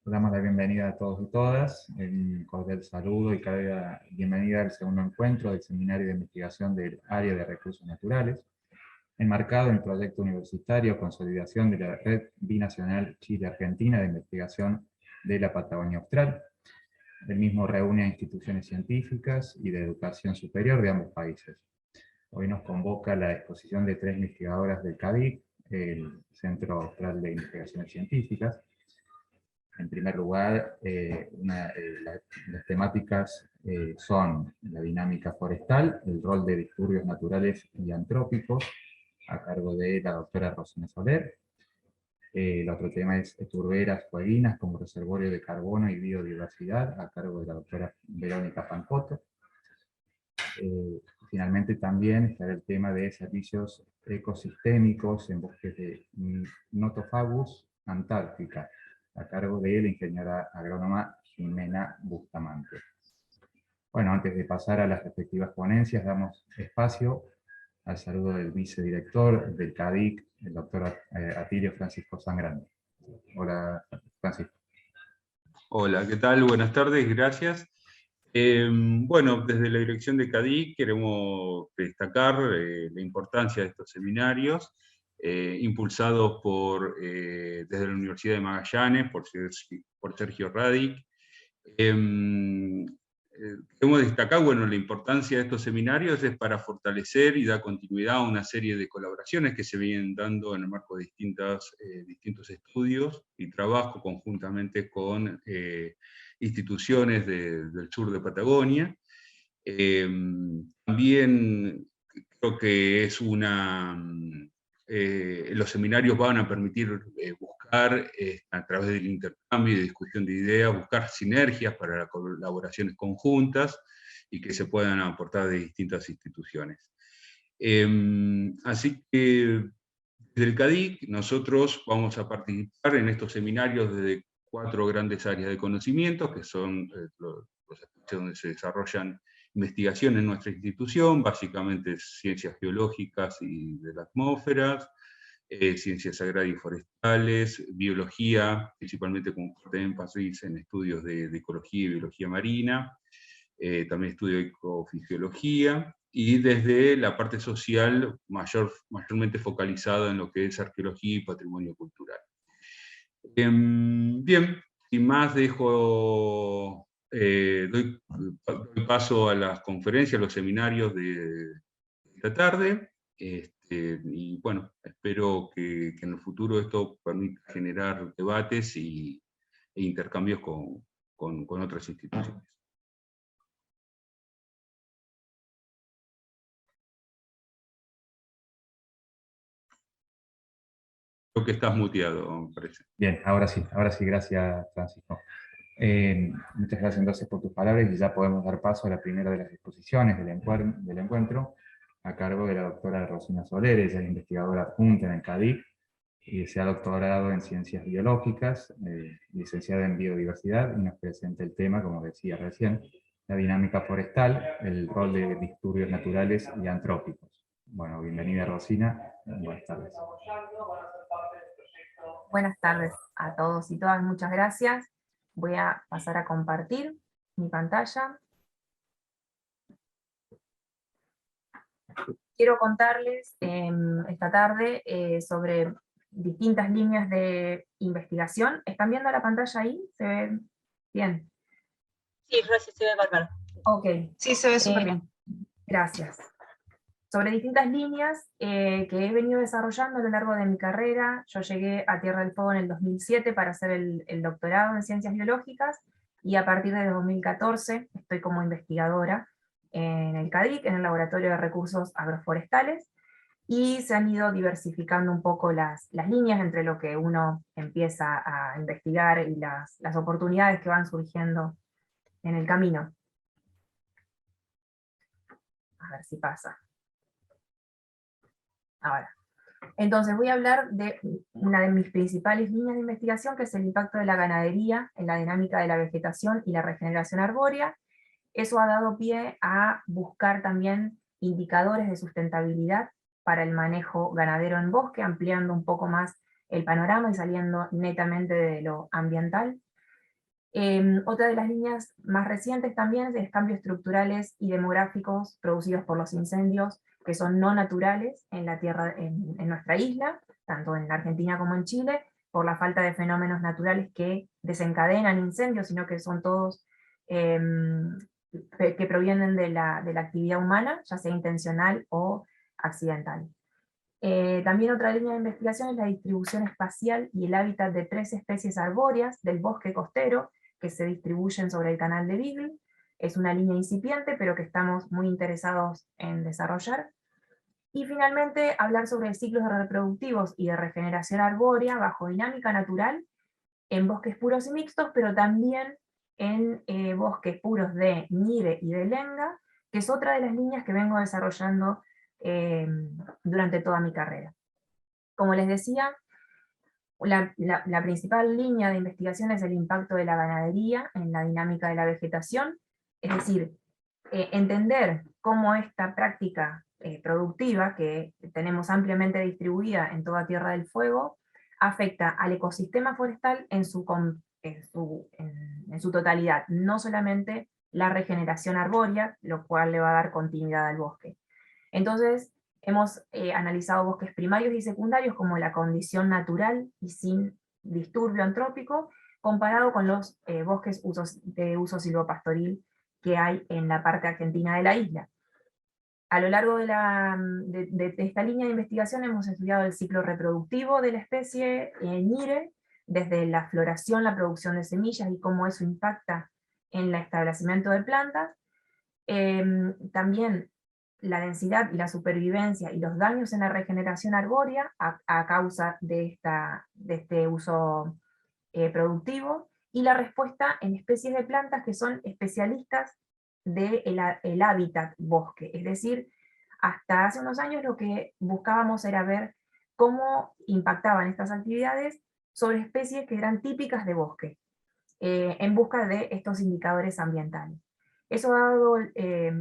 Damos la bienvenida a todos y todas, un cordial saludo y cada bienvenida al segundo encuentro del Seminario de Investigación del Área de Recursos Naturales, enmarcado en el proyecto universitario Consolidación de la Red Binacional Chile-Argentina de Investigación de la Patagonia Austral. El mismo reúne a instituciones científicas y de educación superior de ambos países. Hoy nos convoca la exposición de 3 investigadoras del CADIC, el Centro Austral de Investigaciones Científicas. En primer lugar, las temáticas son la dinámica forestal, el rol de disturbios naturales y antrópicos, a cargo de la doctora Rosina Soler. El otro tema es turberas fueguinas como reservorio de carbono y biodiversidad, a cargo de la doctora Verónica Pancotto. Finalmente también estará el tema de servicios ecosistémicos en bosques de Notofagus Antártica, a cargo de la ingeniera agrónoma Jimena Bustamante. Bueno, antes de pasar a las respectivas ponencias, damos espacio al saludo del vicedirector del CADIC, el doctor Atilio Francisco Sangrande. Hola, Francisco. Hola, ¿qué tal? Buenas tardes, gracias. Bueno, desde la dirección de CADIC queremos destacar la importancia de estos seminarios, impulsados desde la Universidad de Magallanes, por Sergio Radic. Queremos destacar, bueno, la importancia de estos seminarios es para fortalecer y dar continuidad a una serie de colaboraciones que se vienen dando en el marco de distintos estudios y trabajo conjuntamente con instituciones del sur de Patagonia. También creo que los seminarios van a permitir buscar, a través del intercambio y de discusión de ideas, buscar sinergias para las colaboraciones conjuntas y que se puedan aportar de distintas instituciones. Así que desde el CADIC nosotros vamos a participar en estos seminarios desde 4 grandes áreas de conocimiento, que son los espacios donde se desarrollan investigación en nuestra institución, básicamente ciencias geológicas y de la atmósfera, ciencias agrarias y forestales, biología, principalmente con fuerte énfasis en estudios de ecología y biología marina, también estudio de ecofisiología, y desde la parte social mayormente focalizada en lo que es arqueología y patrimonio cultural. Bien, sin más doy paso a las conferencias, a los seminarios de esta tarde, y bueno, espero que en el futuro esto permita generar debates e intercambios con otras instituciones. Creo que estás muteado, me parece. Bien, ahora sí, gracias, Francisco. Muchas gracias entonces por tus palabras y ya podemos dar paso a la primera de las exposiciones del encuentro, a cargo de la doctora Rosina Soler. Ella es investigadora adjunta en el CADIC y se ha doctorado en Ciencias Biológicas, licenciada en Biodiversidad, y nos presenta el tema, como decía recién, la dinámica forestal, el rol de disturbios naturales y antrópicos. Bueno, bienvenida Rosina, buenas tardes. Buenas tardes a todos y todas, muchas gracias. Voy a pasar a compartir mi pantalla. Quiero contarles esta tarde sobre distintas líneas de investigación. ¿Están viendo la pantalla ahí? ¿Se ve bien? Sí, Rosy, se ve bárbaro. Ok. Sí, se ve súper bien. Gracias. Sobre distintas líneas que he venido desarrollando a lo largo de mi carrera. Yo llegué a Tierra del Fuego en el 2007 para hacer el doctorado en Ciencias Biológicas, y a partir de 2014 estoy como investigadora en el CADIC, en el Laboratorio de Recursos Agroforestales, y se han ido diversificando un poco las líneas entre lo que uno empieza a investigar y las oportunidades que van surgiendo en el camino. A ver si pasa. Ahora. Entonces voy a hablar de una de mis principales líneas de investigación, que es el impacto de la ganadería en la dinámica de la vegetación y la regeneración arbórea. Eso ha dado pie a buscar también indicadores de sustentabilidad para el manejo ganadero en bosque, ampliando un poco más el panorama y saliendo netamente de lo ambiental. Otra de las líneas más recientes también es cambios estructurales y demográficos producidos por los incendios que son no naturales en la tierra, en nuestra isla, tanto en Argentina como en Chile, por la falta de fenómenos naturales que desencadenan incendios, sino que son todos que provienen de la actividad humana, ya sea intencional o accidental. También otra línea de investigación es la distribución espacial y el hábitat de 3 especies arbóreas del bosque costero que se distribuyen sobre el canal de Beagle. Es una línea incipiente, pero que estamos muy interesados en desarrollar. Y finalmente, hablar sobre ciclos reproductivos y de regeneración arbórea bajo dinámica natural en bosques puros y mixtos, pero también en bosques puros de Nire y de Lenga, que es otra de las líneas que vengo desarrollando durante toda mi carrera. Como les decía, la principal línea de investigación es el impacto de la ganadería en la dinámica de la vegetación, es decir, entender cómo esta práctica productiva, que tenemos ampliamente distribuida en toda Tierra del Fuego, afecta al ecosistema forestal en su totalidad, no solamente la regeneración arbórea, lo cual le va a dar continuidad al bosque. Entonces, hemos analizado bosques primarios y secundarios como la condición natural y sin disturbio antrópico, comparado con los bosques de uso silvopastoril que hay en la parte argentina de la isla. A lo largo de esta línea de investigación hemos estudiado el ciclo reproductivo de la especie Nire, desde la floración, la producción de semillas y cómo eso impacta en el establecimiento de plantas. También la densidad y la supervivencia y los daños en la regeneración arbórea a causa de este uso productivo, y la respuesta en especies de plantas que son especialistas del hábitat bosque. Es decir, hasta hace unos años lo que buscábamos era ver cómo impactaban estas actividades sobre especies que eran típicas de bosque, en busca de estos indicadores ambientales. Eso ha dado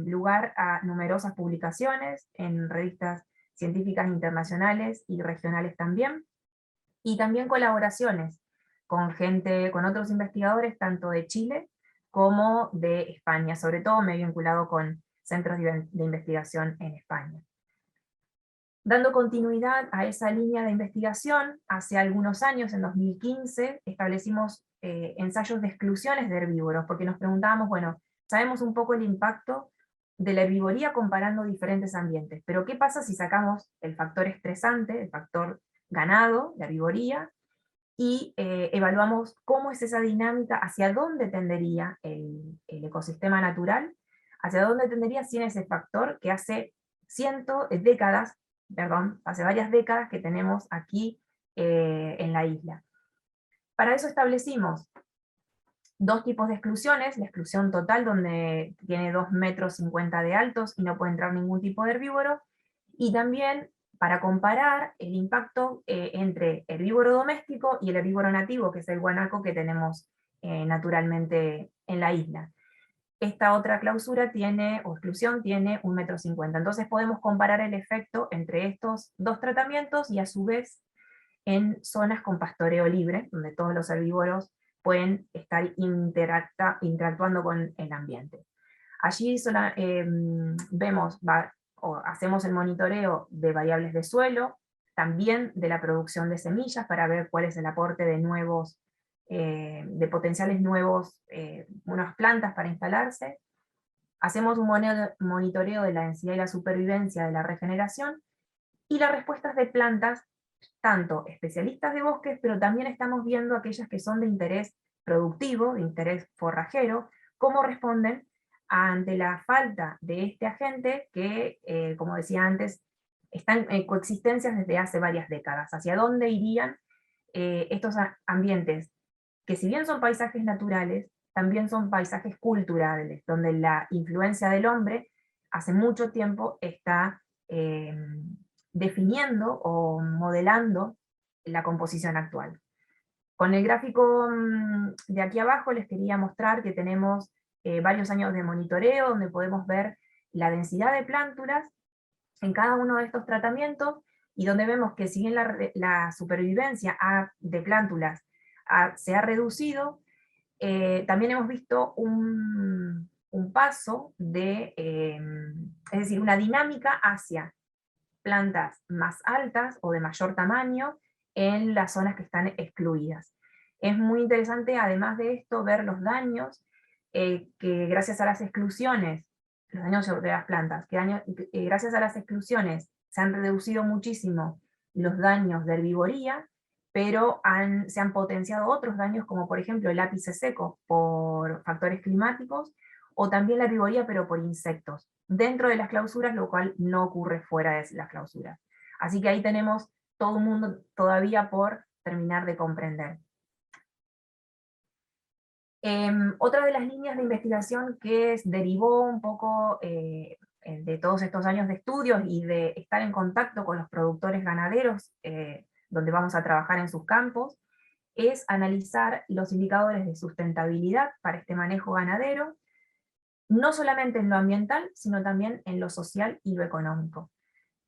lugar a numerosas publicaciones en revistas científicas internacionales y regionales también, y también colaboraciones con otros investigadores, tanto de Chile como de España, sobre todo me he vinculado con centros de investigación en España. Dando continuidad a esa línea de investigación, hace algunos años, en 2015, establecimos ensayos de exclusiones de herbívoros, porque nos preguntábamos, bueno, sabemos un poco el impacto de la herbivoría comparando diferentes ambientes, pero ¿qué pasa si sacamos el factor estresante, el factor ganado, la herbivoría, y evaluamos cómo es esa dinámica, hacia dónde tendería el ecosistema natural, hacia dónde tendería sin ese factor que hace hace varias décadas que tenemos aquí en la isla. Para eso establecimos 2 tipos de exclusiones: la exclusión total, donde tiene 2,50 metros de altos y no puede entrar ningún tipo de herbívoro, y también para comparar el impacto entre herbívoro doméstico y el herbívoro nativo, que es el guanaco que tenemos naturalmente en la isla. Esta otra clausura exclusión tiene 1,50 metros. Entonces podemos comparar el efecto entre estos 2 tratamientos, y a su vez en zonas con pastoreo libre, donde todos los herbívoros pueden estar interactuando con el ambiente. Allí hacemos el monitoreo de variables de suelo, también de la producción de semillas, para ver cuál es el aporte de potenciales nuevos, unas plantas para instalarse. Hacemos un monitoreo de la densidad y la supervivencia de la regeneración, y las respuestas de plantas, tanto especialistas de bosques, pero también estamos viendo aquellas que son de interés productivo, de interés forrajero, cómo responden ante la falta de este agente que, como decía antes, están en coexistencias desde hace varias décadas. ¿Hacia dónde irían estos ambientes que, si bien son paisajes naturales, también son paisajes culturales, donde la influencia del hombre hace mucho tiempo está definiendo o modelando la composición actual? Con el gráfico de aquí abajo les quería mostrar que tenemos varios años de monitoreo, donde podemos ver la densidad de plántulas en cada uno de estos tratamientos, y donde vemos que si bien la supervivencia de plántulas se ha reducido, también hemos visto un paso es decir, una dinámica hacia plantas más altas o de mayor tamaño en las zonas que están excluidas. Es muy interesante, además de esto, ver los daños que gracias a las exclusiones, los daños de las plantas, gracias a las exclusiones se han reducido muchísimo los daños de herbivoría, pero se han potenciado otros daños, como por ejemplo el ápice seco por factores climáticos, o también la herbivoría pero por insectos, dentro de las clausuras, lo cual no ocurre fuera de las clausuras. Así que ahí tenemos todo un mundo todavía por terminar de comprender. Otra de las líneas de investigación que derivó un poco de todos estos años de estudios y de estar en contacto con los productores ganaderos, donde vamos a trabajar en sus campos, es analizar los indicadores de sustentabilidad para este manejo ganadero, no solamente en lo ambiental, sino también en lo social y lo económico.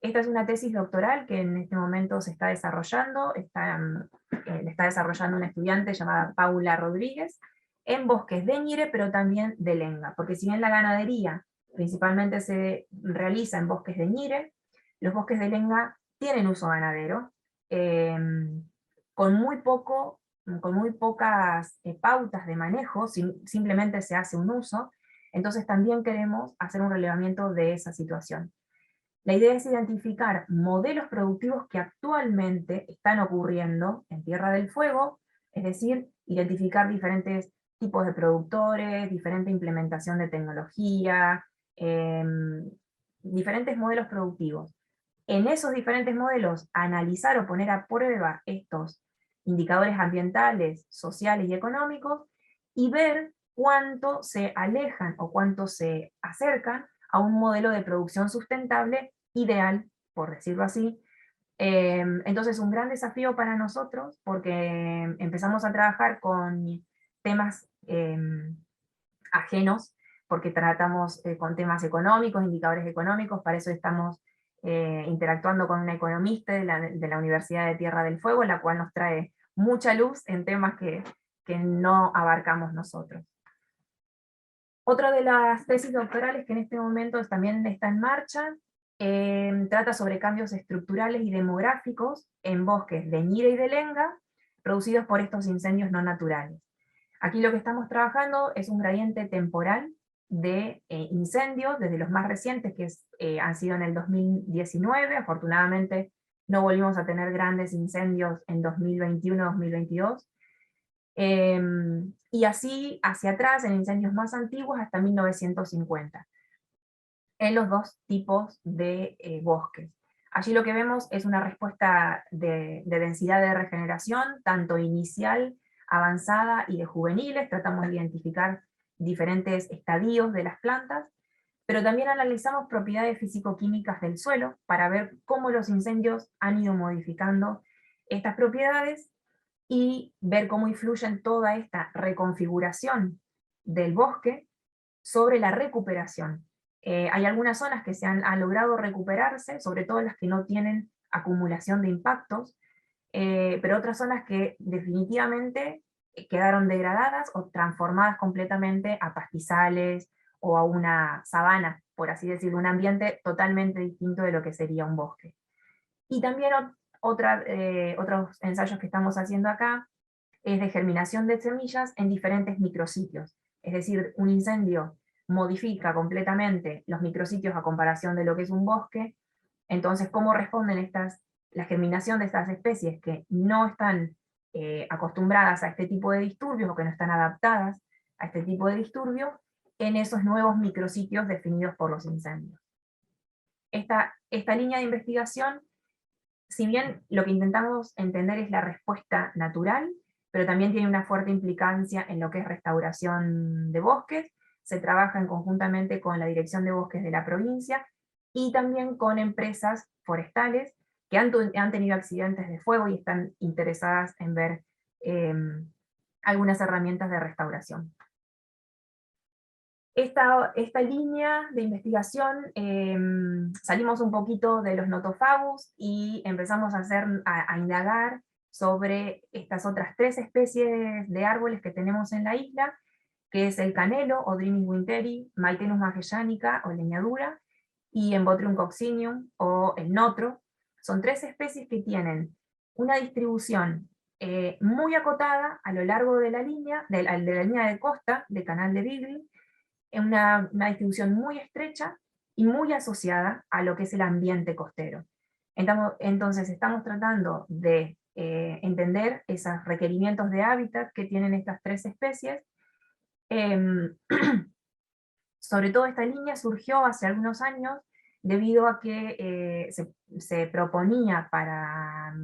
Esta es una tesis doctoral que en este momento se está desarrollando, la está desarrollando una estudiante llamada Paula Rodríguez, en bosques de ñire, pero también de lenga, porque si bien la ganadería principalmente se realiza en bosques de ñire, los bosques de lenga tienen uso ganadero, con muy pocas pautas de manejo, simplemente se hace un uso. Entonces también queremos hacer un relevamiento de esa situación. La idea es identificar modelos productivos que actualmente están ocurriendo en Tierra del Fuego, es decir, identificar diferentes tipos de productores, diferente implementación de tecnología, diferentes modelos productivos. En esos diferentes modelos, analizar o poner a prueba estos indicadores ambientales, sociales y económicos, y ver cuánto se alejan o cuánto se acercan a un modelo de producción sustentable ideal, por decirlo así. Entonces un gran desafío para nosotros, porque empezamos a trabajar con temas ajenos, porque tratamos con temas económicos, indicadores económicos, para eso estamos interactuando con una economista de la Universidad de Tierra del Fuego, la cual nos trae mucha luz en temas que no abarcamos nosotros. Otra de las tesis doctorales que en este momento también está en marcha, trata sobre cambios estructurales y demográficos en bosques de ñire y de lenga, producidos por estos incendios no naturales. Aquí lo que estamos trabajando es un gradiente temporal de incendios, desde los más recientes, que han sido en el 2019, afortunadamente no volvimos a tener grandes incendios en 2021-2022, y así hacia atrás, en incendios más antiguos, hasta 1950, en los dos tipos de bosques. Allí lo que vemos es una respuesta de densidad de regeneración, tanto inicial, avanzada y de juveniles. Tratamos de identificar diferentes estadios de las plantas, pero también analizamos propiedades físico-químicas del suelo para ver cómo los incendios han ido modificando estas propiedades y ver cómo influyen toda esta reconfiguración del bosque sobre la recuperación. Hay algunas zonas que han logrado recuperarse, sobre todo las que no tienen acumulación de impactos, pero otras zonas que definitivamente quedaron degradadas o transformadas completamente a pastizales o a una sabana, por así decirlo, un ambiente totalmente distinto de lo que sería un bosque. Y también otros ensayos que estamos haciendo acá es de germinación de semillas en diferentes micrositios. Es decir, un incendio modifica completamente los micrositios a comparación de lo que es un bosque. Entonces, ¿cómo responden la germinación de estas especies que no están acostumbradas a este tipo de disturbios o que no están adaptadas a este tipo de disturbios en esos nuevos micrositios definidos por los incendios? Esta línea de investigación, si bien lo que intentamos entender es la respuesta natural, pero también tiene una fuerte implicancia en lo que es restauración de bosques. Se trabaja conjuntamente con la Dirección de Bosques de la provincia y también con empresas forestales que han tenido accidentes de fuego y están interesadas en ver algunas herramientas de restauración. Esta línea de investigación, salimos un poquito de los notofagus y empezamos a indagar sobre estas otras 3 especies de árboles que tenemos en la isla, que es el canelo, Odrymis winteri, Maitenus magellanica, o leñadura, y Embotrium coccineum, o el notro. Son 3 especies que tienen una distribución muy acotada a lo largo de la línea de costa del canal de Beagle, una distribución muy estrecha y muy asociada a lo que es el ambiente costero. Entonces estamos tratando de entender esos requerimientos de hábitat que tienen estas 3 especies. Sobre todo esta línea surgió hace algunos años debido a que se proponía para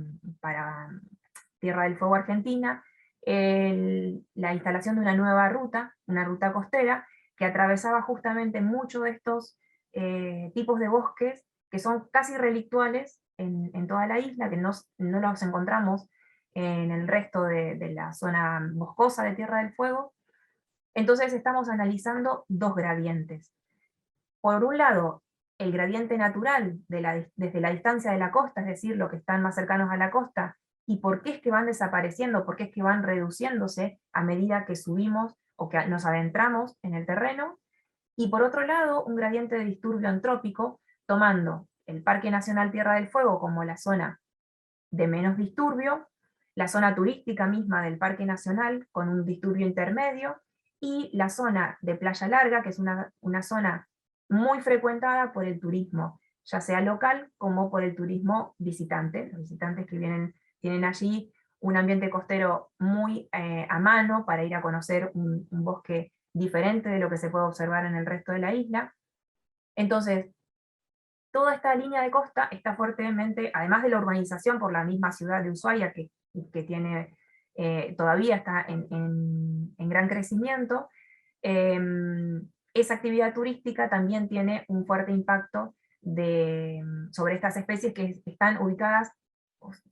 Tierra del Fuego Argentina la instalación de una nueva ruta, una ruta costera, que atravesaba justamente muchos de estos tipos de bosques que son casi relictuales en toda la isla, que no los encontramos en el resto de la zona boscosa de Tierra del Fuego. Entonces estamos analizando 2 gradientes. Por un lado, el gradiente natural desde la distancia de la costa, es decir, los que están más cercanos a la costa, y por qué es que van desapareciendo, por qué es que van reduciéndose a medida que subimos o que nos adentramos en el terreno. Y por otro lado, un gradiente de disturbio antrópico, tomando el Parque Nacional Tierra del Fuego como la zona de menos disturbio, la zona turística misma del Parque Nacional con un disturbio intermedio, y la zona de Playa Larga, que es una zona muy frecuentada por el turismo, ya sea local como por el turismo visitante. Los visitantes que tienen allí un ambiente costero muy a mano para ir a conocer un bosque diferente de lo que se puede observar en el resto de la isla. Entonces, toda esta línea de costa está fuertemente, además de la urbanización por la misma ciudad de Ushuaia, que tiene, todavía está en gran crecimiento, esa actividad turística también tiene un fuerte impacto sobre estas especies que están ubicadas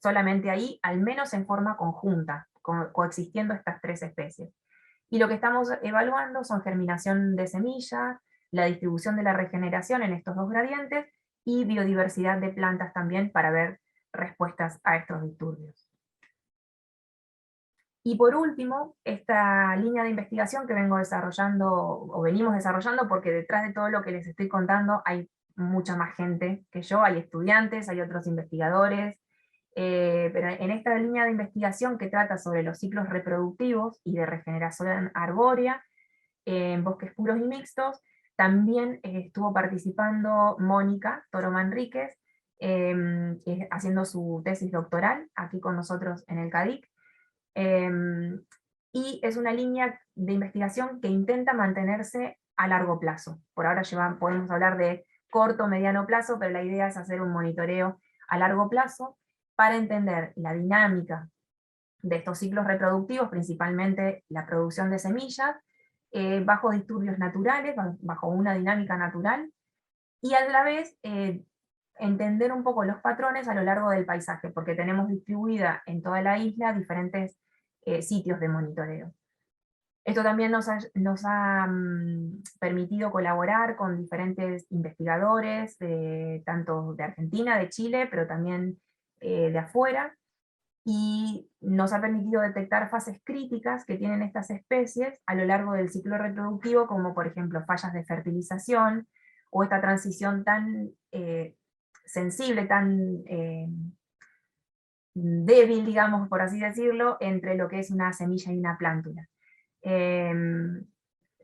solamente ahí, al menos en forma conjunta, coexistiendo estas 3 especies. Y lo que estamos evaluando son germinación de semillas, la distribución de la regeneración en estos 2 gradientes, y biodiversidad de plantas también para ver respuestas a estos disturbios. Y por último, esta línea de investigación que venimos desarrollando, porque detrás de todo lo que les estoy contando hay mucha más gente que yo, hay estudiantes, hay otros investigadores, pero en esta línea de investigación que trata sobre los ciclos reproductivos y de regeneración arbórea en bosques puros y mixtos, también estuvo participando Mónica Toro Manríquez, haciendo su tesis doctoral aquí con nosotros en el CADIC. Y es una línea de investigación que intenta mantenerse a largo plazo. Por ahora podemos hablar de corto o mediano plazo, pero la idea es hacer un monitoreo a largo plazo para entender la dinámica de estos ciclos reproductivos, principalmente la producción de semillas, bajo disturbios naturales, bajo una dinámica natural, y a la vez entender un poco los patrones a lo largo del paisaje, porque tenemos distribuida en toda la isla diferentes sitios de monitoreo. Esto también nos ha permitido colaborar con diferentes investigadores, tanto de Argentina, de Chile, pero también de afuera, y nos ha permitido detectar fases críticas que tienen estas especies a lo largo del ciclo reproductivo, como por ejemplo fallas de fertilización, o esta transición tan sensible, tan débil, digamos, por así decirlo, entre lo que es una semilla y una plántula.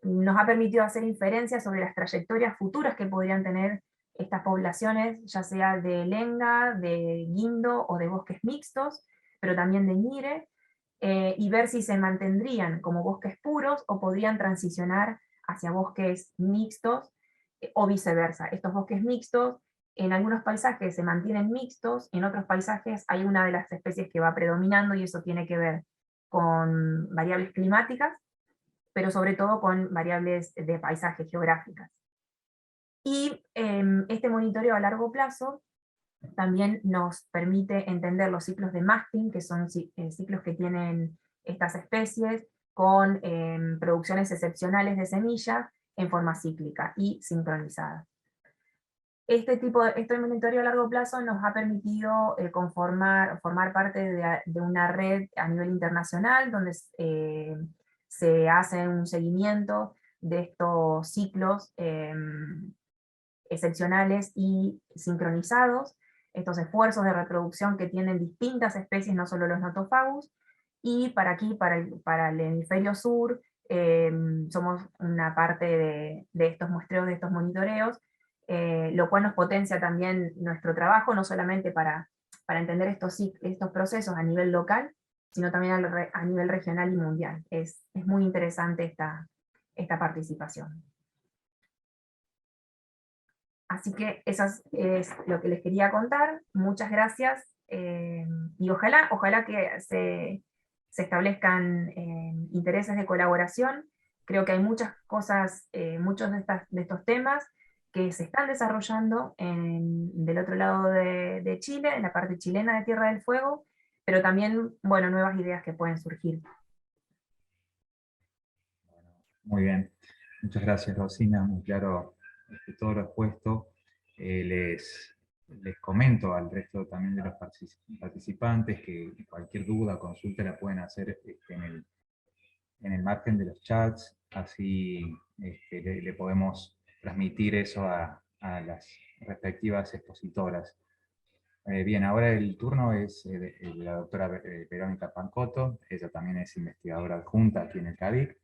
Nos ha permitido hacer inferencias sobre las trayectorias futuras que podrían tener estas poblaciones, ya sea de lenga, de guindo o de bosques mixtos, pero también de ñire, y ver si se mantendrían como bosques puros o podrían transicionar hacia bosques mixtos, o viceversa. Estos bosques mixtos, en algunos paisajes se mantienen mixtos, en otros paisajes hay una de las especies que va predominando, y eso tiene que ver con variables climáticas, pero sobre todo con variables de paisaje geográficas. Y este monitoreo a largo plazo también nos permite entender los ciclos de masting, que son ciclos que tienen estas especies, con producciones excepcionales de semillas en forma cíclica y sincronizada. Este monitoreo a largo plazo nos ha permitido formar parte de una red a nivel internacional, donde se hace un seguimiento de estos ciclos excepcionales y sincronizados, estos esfuerzos de reproducción que tienen distintas especies, no solo los notofagus, y para el hemisferio sur, somos una parte de estos muestreos, de estos monitoreos, lo cual nos potencia también nuestro trabajo, no solamente para entender estos procesos a nivel local, sino también a nivel regional y mundial. Es muy interesante esta participación. Así que eso es lo que les quería contar. Muchas gracias, y ojalá que se establezcan intereses de colaboración. Creo que hay muchas cosas, muchos de estos temas que se están desarrollando del otro lado de Chile, en la parte chilena de Tierra del Fuego, pero también, bueno, nuevas ideas que pueden surgir. Muy bien, muchas gracias, Rosina, muy claro todo lo expuesto. Les comento al resto también de los participantes que cualquier duda o consulta la pueden hacer en el margen de los chats, así le podemos transmitir eso a las respectivas expositoras. Bien, ahora el turno es de la doctora Verónica Pancotto. Ella también es investigadora adjunta aquí en el CADIC,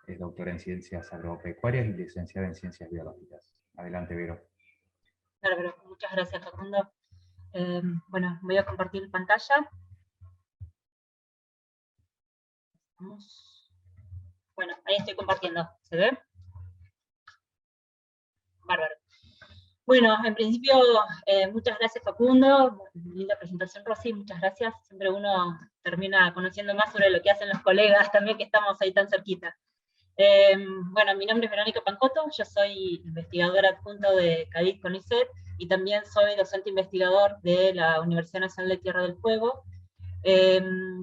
es doctora en Ciencias Agropecuarias y licenciada en Ciencias Biológicas. Adelante, Vero. Claro, muchas gracias, Facundo. Bueno, voy a compartir pantalla. Bueno, ahí estoy compartiendo. ¿Se ve? Bárbaro. Bueno, en principio, muchas gracias, Facundo. Linda presentación, Rosy, muchas gracias. Siempre uno termina conociendo más sobre lo que hacen los colegas también, que estamos ahí tan cerquita. Bueno, mi nombre es Verónica Pancotto, yo soy investigadora adjunta de CADIC CONICET y también soy docente investigador de la Universidad Nacional de Tierra del Fuego.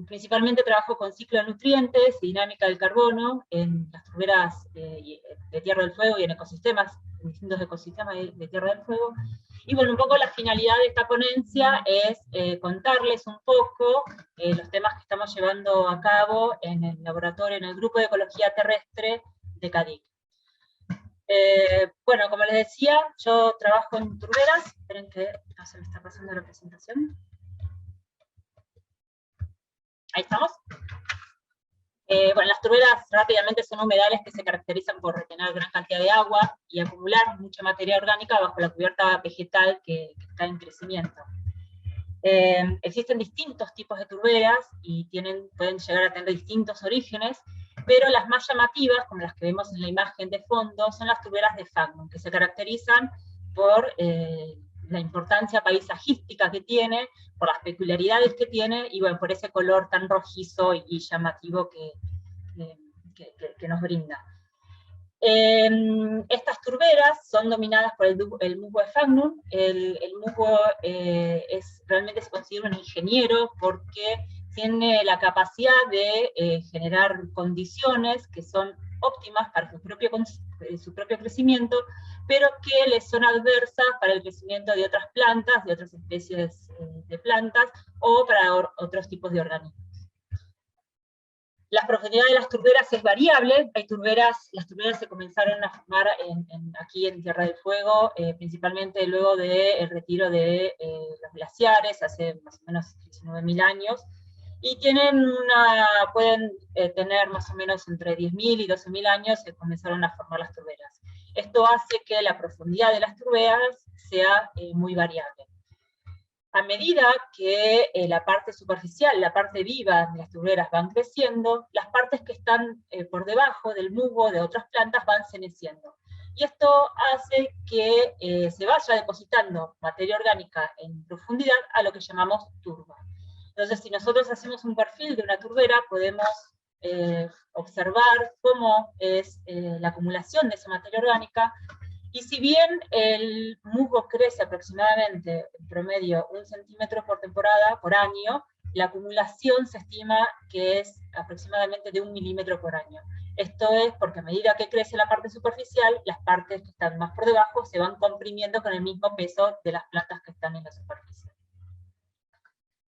Principalmente trabajo con ciclo de nutrientes y dinámica del carbono en las turberas de Tierra del Fuego y en ecosistemas, en distintos ecosistemas de Tierra del Fuego. Y bueno, un poco la finalidad de esta ponencia es contarles un poco los temas que estamos llevando a cabo en el laboratorio, en el grupo de ecología terrestre de CADIC. Bueno, como les decía, yo trabajo en turberas. Esperen que no se me está pasando la presentación. Ahí estamos. Bueno, las turberas rápidamente son humedales que se caracterizan por retener gran cantidad de agua y acumular mucha materia orgánica bajo la cubierta vegetal que está en crecimiento. Existen distintos tipos de turberas y pueden llegar a tener distintos orígenes, pero las más llamativas, como las que vemos en la imagen de fondo, son las turberas de Fagnum, que se caracterizan por la importancia paisajística que tiene, por las peculiaridades que tiene, y bueno, por ese color tan rojizo y llamativo que nos brinda. Estas turberas son dominadas por el musgo de Fagnum. El musgo realmente se considera un ingeniero porque tiene la capacidad de generar condiciones que son óptimas para su propio crecimiento, pero que les son adversas para el crecimiento de otras plantas, de otras especies de plantas, o para otros tipos de organismos. La profundidad de las turberas es variable. Las turberas se comenzaron a formar aquí en Tierra del Fuego, principalmente luego del retiro de los glaciares, hace más o menos 19.000 años, y pueden tener más o menos entre 10.000 y 12.000 años que comenzaron a formar las turberas. Esto hace que la profundidad de las turberas sea muy variable. A medida que la parte superficial, la parte viva de las turberas van creciendo, las partes que están por debajo del musgo de otras plantas van ceneciendo. Y esto hace que se vaya depositando materia orgánica en profundidad a lo que llamamos turba. Entonces, si nosotros hacemos un perfil de una turbera, podemos observar cómo es la acumulación de esa materia orgánica. Y si bien el musgo crece aproximadamente, en promedio, 1 centímetro por temporada, por año, la acumulación se estima que es aproximadamente de 1 milímetro por año. Esto es porque a medida que crece la parte superficial, las partes que están más por debajo se van comprimiendo con el mismo peso de las plantas que están en la superficie.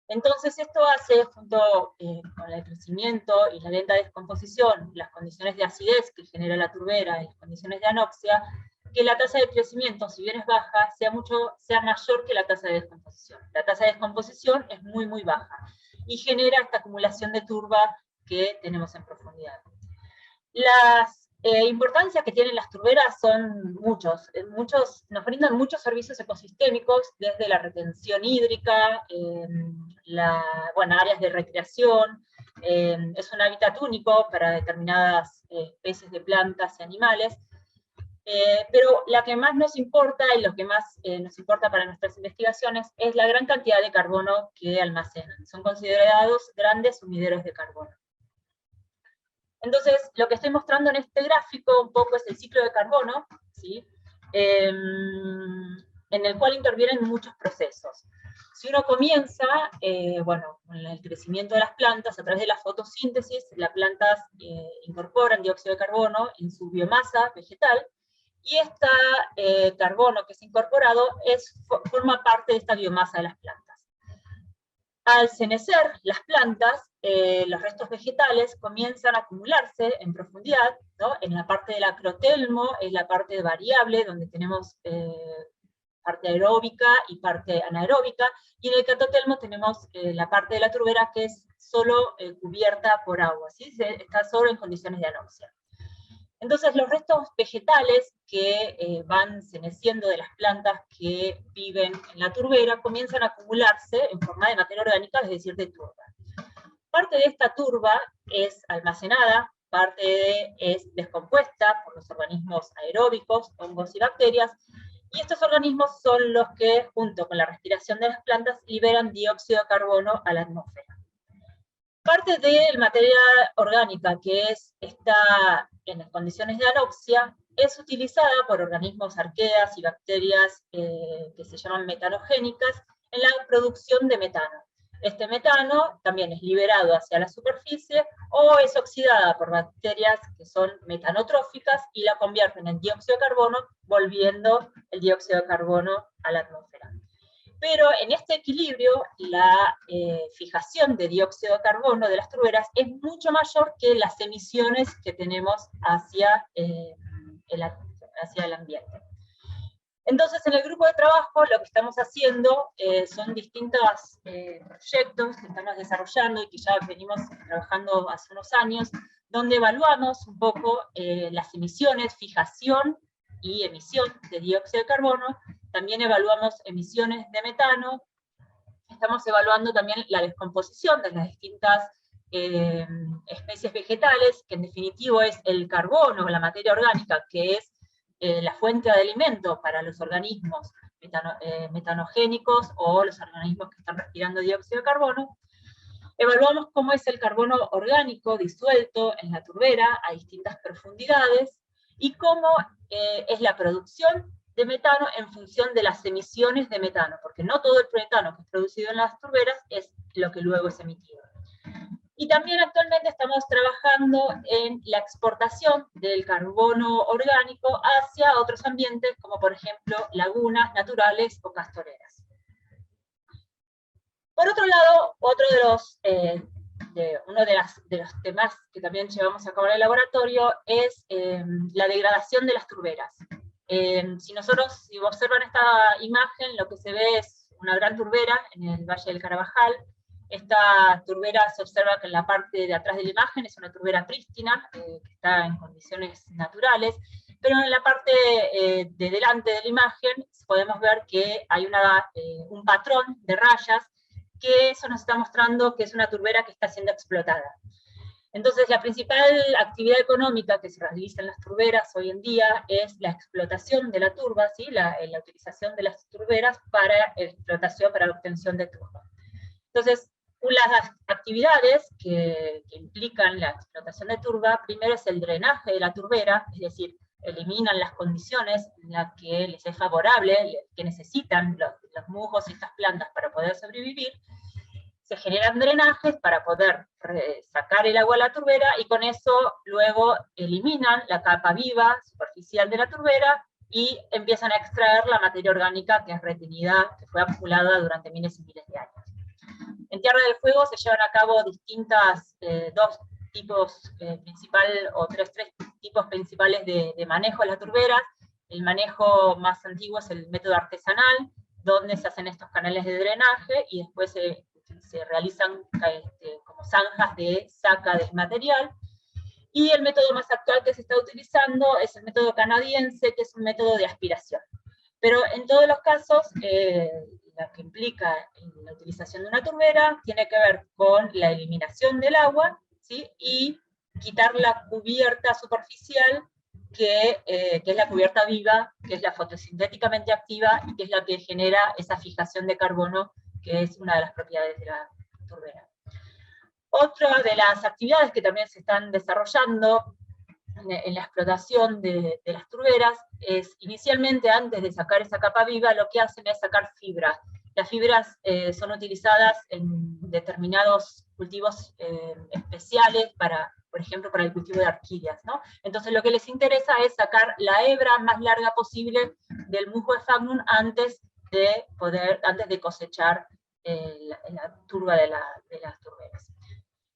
Entonces esto hace, junto con el crecimiento y la lenta descomposición, las condiciones de acidez que genera la turbera y las condiciones de anoxia, que la tasa de crecimiento, si bien es baja, sea mayor que la tasa de descomposición. La tasa de descomposición es muy, muy baja, y genera esta acumulación de turba que tenemos en profundidad. Las importancias que tienen las turberas son muchos, nos brindan muchos servicios ecosistémicos, desde la retención hídrica, áreas de recreación, es un hábitat único para determinadas especies de plantas y animales, pero la que más nos importa, y lo que más nos importa para nuestras investigaciones, es la gran cantidad de carbono que almacenan. Son considerados grandes sumideros de carbono. Entonces, lo que estoy mostrando en este gráfico un poco es el ciclo de carbono, ¿sí? En el cual intervienen muchos procesos. Si uno comienza, con el crecimiento de las plantas, a través de la fotosíntesis, las plantas incorporan dióxido de carbono en su biomasa vegetal, y este carbono que es incorporado forma parte de esta biomasa de las plantas. Al cenecer las plantas, los restos vegetales comienzan a acumularse en profundidad, ¿no? En la parte del acrotelmo es la parte variable, donde tenemos parte aeróbica y parte anaeróbica, y en el catotelmo tenemos la parte de la turbera que es solo cubierta por agua, ¿sí? Está solo en condiciones de anoxia. Entonces los restos vegetales que van ceneciendo de las plantas que viven en la turbera comienzan a acumularse en forma de materia orgánica, es decir, de turba. Parte de esta turba es almacenada, parte es descompuesta por los organismos aeróbicos, hongos y bacterias, y estos organismos son los que, junto con la respiración de las plantas, liberan dióxido de carbono a la atmósfera. Parte de la materia orgánica que está en las condiciones de anoxia es utilizada por organismos arqueas y bacterias que se llaman metanogénicas en la producción de metano. Este metano también es liberado hacia la superficie o es oxidada por bacterias que son metanotróficas y la convierten en dióxido de carbono, volviendo el dióxido de carbono a la atmósfera. Pero en este equilibrio, la fijación de dióxido de carbono de las turberas es mucho mayor que las emisiones que tenemos hacia el ambiente. Entonces, en el grupo de trabajo lo que estamos haciendo son distintos proyectos que estamos desarrollando y que ya venimos trabajando hace unos años, donde evaluamos un poco las emisiones, fijación y emisión de dióxido de carbono. También evaluamos emisiones de metano, estamos evaluando también la descomposición de las distintas especies vegetales, que en definitivo es el carbono, la materia orgánica, que es la fuente de alimento para los organismos metanogénicos o los organismos que están respirando dióxido de carbono. Evaluamos cómo es el carbono orgánico disuelto en la turbera a distintas profundidades, y cómo es la producción de metano en función de las emisiones de metano, porque no todo el metano que es producido en las turberas es lo que luego es emitido. Y también actualmente estamos trabajando en la exportación del carbono orgánico hacia otros ambientes, como por ejemplo lagunas naturales o castoreras. Por otro lado, otro de los temas que también llevamos a cabo en el laboratorio es la degradación de las turberas. Si observan esta imagen, lo que se ve es una gran turbera en el Valle del Carabajal. Esta turbera se observa que en la parte de atrás de la imagen es una turbera prístina, que está en condiciones naturales, pero en la parte de delante de la imagen podemos ver que hay un patrón de rayas, que eso nos está mostrando que es una turbera que está siendo explotada. Entonces, la principal actividad económica que se realiza en las turberas hoy en día es la explotación de la turba, ¿sí? la utilización de las turberas para explotación, para la obtención de turba. Entonces, las actividades que implican la explotación de turba, primero es el drenaje de la turbera, es decir, eliminan las condiciones en las que les es favorable, que necesitan los musgos y estas plantas para poder sobrevivir. se generan drenajes para poder sacar el agua a la turbera, y con eso luego eliminan la capa viva superficial de la turbera y empiezan a extraer la materia orgánica que es retenida, que fue acumulada durante miles y miles de años. En Tierra del Fuego se llevan a cabo distintas, dos tipos tres tipos principales de manejo de las turberas. El manejo más antiguo es el método artesanal, donde se hacen estos canales de drenaje y después se realizan como zanjas de saca del material. Y el método más actual que se está utilizando es el método canadiense, que es un método de aspiración. Pero en todos los casos, la que implica la utilización de una turbera tiene que ver con la eliminación del agua, ¿sí? Y quitar la cubierta superficial, que es la cubierta viva, que es la fotosintéticamente activa y que es la que genera esa fijación de carbono, que es una de las propiedades de la turbera. Otra de las actividades que también se están desarrollando en la explotación de las turberas es, inicialmente, antes de sacar esa capa viva, lo que hacen es sacar fibra. Las fibras son utilizadas en determinados cultivos especiales, por ejemplo, para el cultivo de orquídeas, ¿no? Entonces lo que les interesa es sacar la hebra más larga posible del musgo de Sphagnum antes de cosechar la turba de las turberas.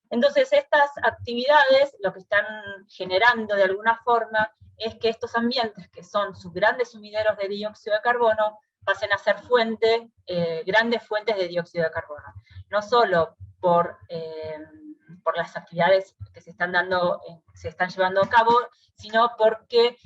Entonces estas actividades lo que están generando de alguna forma es que estos ambientes, que son sus grandes sumideros de dióxido de carbono, pasen a ser grandes fuentes de dióxido de carbono. No solo por las actividades que se están llevando a cabo, sino porque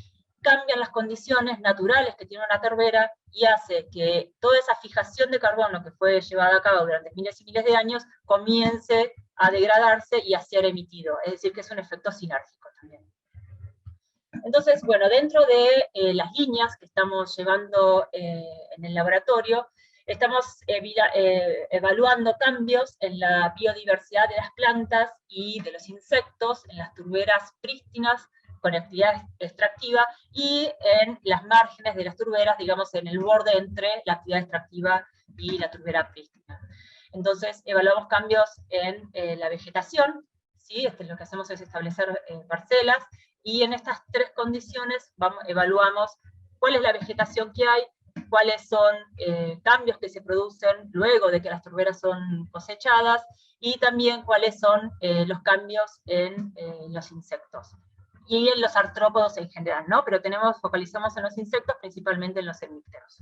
cambian las condiciones naturales que tiene una turbera y hace que toda esa fijación de carbono que fue llevada a cabo durante miles y miles de años comience a degradarse y a ser emitido. Es decir, que es un efecto sinérgico también. Entonces, bueno, dentro de las líneas que estamos llevando en el laboratorio, estamos evaluando cambios en la biodiversidad de las plantas y de los insectos, en las turberas prístinas con actividad extractiva, y en las márgenes de las turberas, digamos, en el borde entre la actividad extractiva y la turbera prístina. Entonces, evaluamos cambios en la vegetación, ¿sí? Lo que hacemos es establecer parcelas, y en estas tres condiciones evaluamos cuál es la vegetación que hay, cuáles son cambios que se producen luego de que las turberas son cosechadas, y también cuáles son los cambios en los insectos, y en los artrópodos en general, ¿no? Pero focalizamos en los insectos, principalmente en los hemípteros.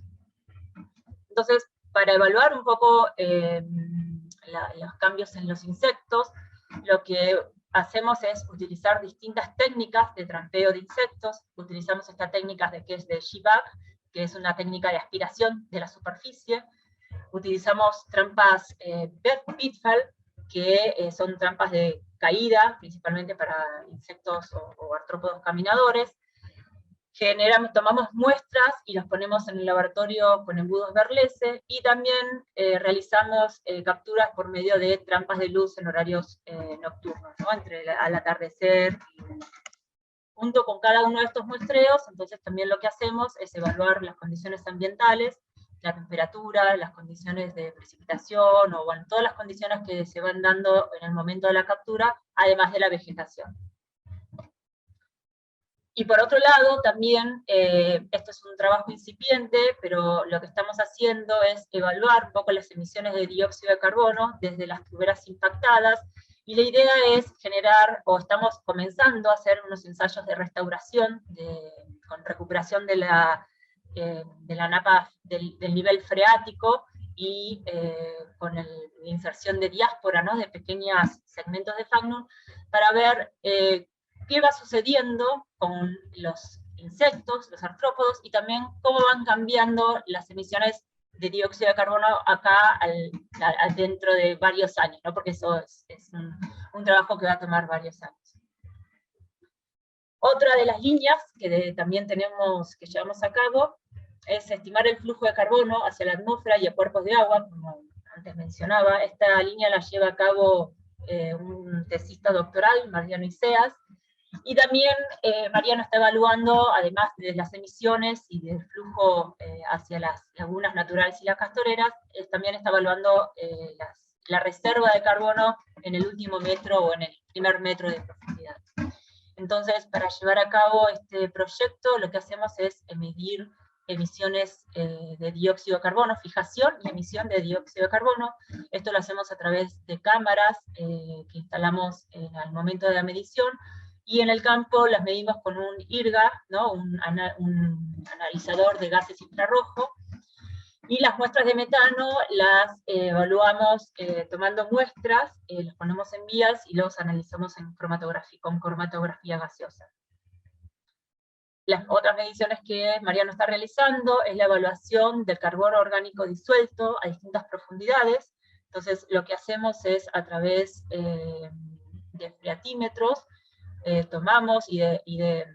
Entonces, para evaluar un poco los cambios en los insectos, lo que hacemos es utilizar distintas técnicas de trampeo de insectos. Utilizamos esta técnica que es de GBAC, que es una técnica de aspiración de la superficie. Utilizamos trampas Pitfall, que son trampas de caída, principalmente para insectos o artrópodos caminadores. Tomamos muestras y las ponemos en el laboratorio con embudos Berlese, y también realizamos capturas por medio de trampas de luz en horarios nocturnos, ¿no? Al atardecer. Junto con cada uno de estos muestreos, entonces también lo que hacemos es evaluar las condiciones ambientales, la temperatura, las condiciones de precipitación, o bueno, todas las condiciones que se van dando en el momento de la captura, además de la vegetación. Y por otro lado, también, esto es un trabajo incipiente, pero lo que estamos haciendo es evaluar un poco las emisiones de dióxido de carbono desde las turberas impactadas, y la idea es estamos comenzando a hacer unos ensayos de restauración, con recuperación de la napa del nivel freático, y con la inserción de diáspora, ¿no? De pequeños segmentos de Sphagnum, para ver qué va sucediendo con los insectos, los artrópodos, y también cómo van cambiando las emisiones de dióxido de carbono acá dentro de varios años, ¿no? Porque eso es un trabajo que va a tomar varios años. Otra de las líneas que también llevamos a cabo es estimar el flujo de carbono hacia la atmósfera y a cuerpos de agua, como antes mencionaba. Esta línea la lleva a cabo un tesista doctoral, Mariano Iseas, y también Mariano está evaluando, además de las emisiones y del flujo hacia las lagunas naturales y las castoreras, también está evaluando la reserva de carbono en el último metro o en el primer metro de profundidad. Entonces, para llevar a cabo este proyecto, lo que hacemos es medir emisiones de dióxido de carbono, fijación y emisión de dióxido de carbono. Esto lo hacemos a través de cámaras que instalamos al momento de la medición, y en el campo las medimos con un IRGA, ¿no? un analizador de gases infrarrojo, y las muestras de metano las evaluamos tomando muestras, los ponemos en vías y los analizamos con cromatografía gaseosa. Las otras mediciones que Mariano está realizando es la evaluación del carbono orgánico disuelto a distintas profundidades. Entonces lo que hacemos es a través de freatímetros, tomamos y de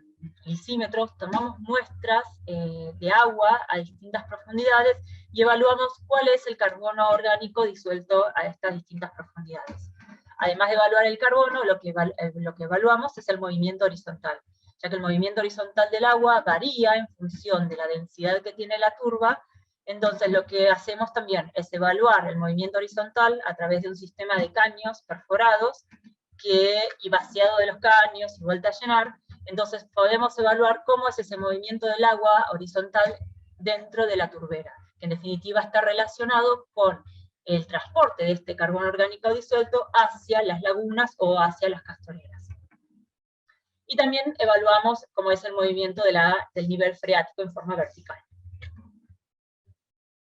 lisímetros, tomamos muestras de agua a distintas profundidades y evaluamos cuál es el carbono orgánico disuelto a estas distintas profundidades. Además de evaluar el carbono, lo que evaluamos es el movimiento horizontal, ya que el movimiento horizontal del agua varía en función de la densidad que tiene la turba. Entonces lo que hacemos también es evaluar el movimiento horizontal a través de un sistema de caños perforados y vaciado de los caños y vuelta a llenar. Entonces podemos evaluar cómo es ese movimiento del agua horizontal dentro de la turbera, que en definitiva está relacionado con el transporte de este carbono orgánico disuelto hacia las lagunas o hacia las castoreras. Y también evaluamos cómo es el movimiento del nivel freático en forma vertical.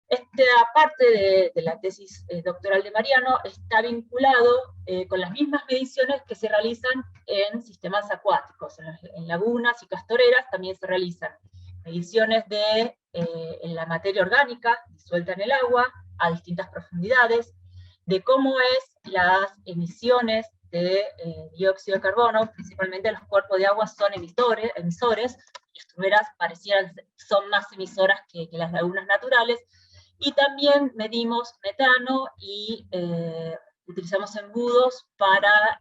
Esta parte de la tesis doctoral de Mariano está vinculado con las mismas mediciones que se realizan en sistemas acuáticos. En lagunas y castoreras también se realizan mediciones en la materia orgánica disuelta en el agua a distintas profundidades, de cómo es las emisiones de dióxido de carbono. Principalmente los cuerpos de agua son emisores, las turberas son más emisoras que las lagunas naturales. Y también medimos metano y utilizamos embudos para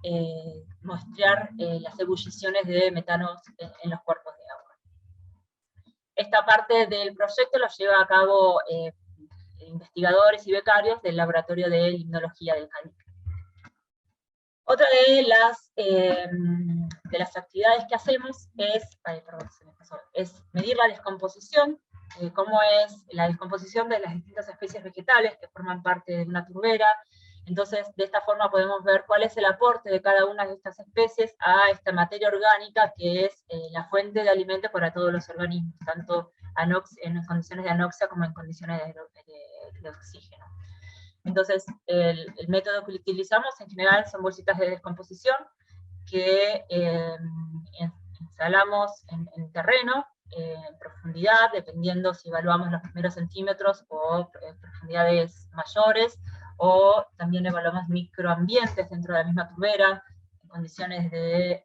muestrear las ebulliciones de metano en los cuerpos de agua. Esta parte del proyecto lo lleva a cabo investigadores y becarios del Laboratorio de Limnología del CADIC. Otra de las actividades que hacemos es medir la descomposición, cómo es la descomposición de las distintas especies vegetales que forman parte de una turbera. Entonces, de esta forma podemos ver cuál es el aporte de cada una de estas especies a esta materia orgánica que es la fuente de alimento para todos los organismos, tanto en condiciones de anoxia como en condiciones de oxígeno. Entonces, el método que utilizamos en general son bolsitas de descomposición que instalamos en terreno, en profundidad, dependiendo si evaluamos los primeros centímetros o profundidades mayores, o también evaluamos microambientes dentro de la misma turbera, en condiciones de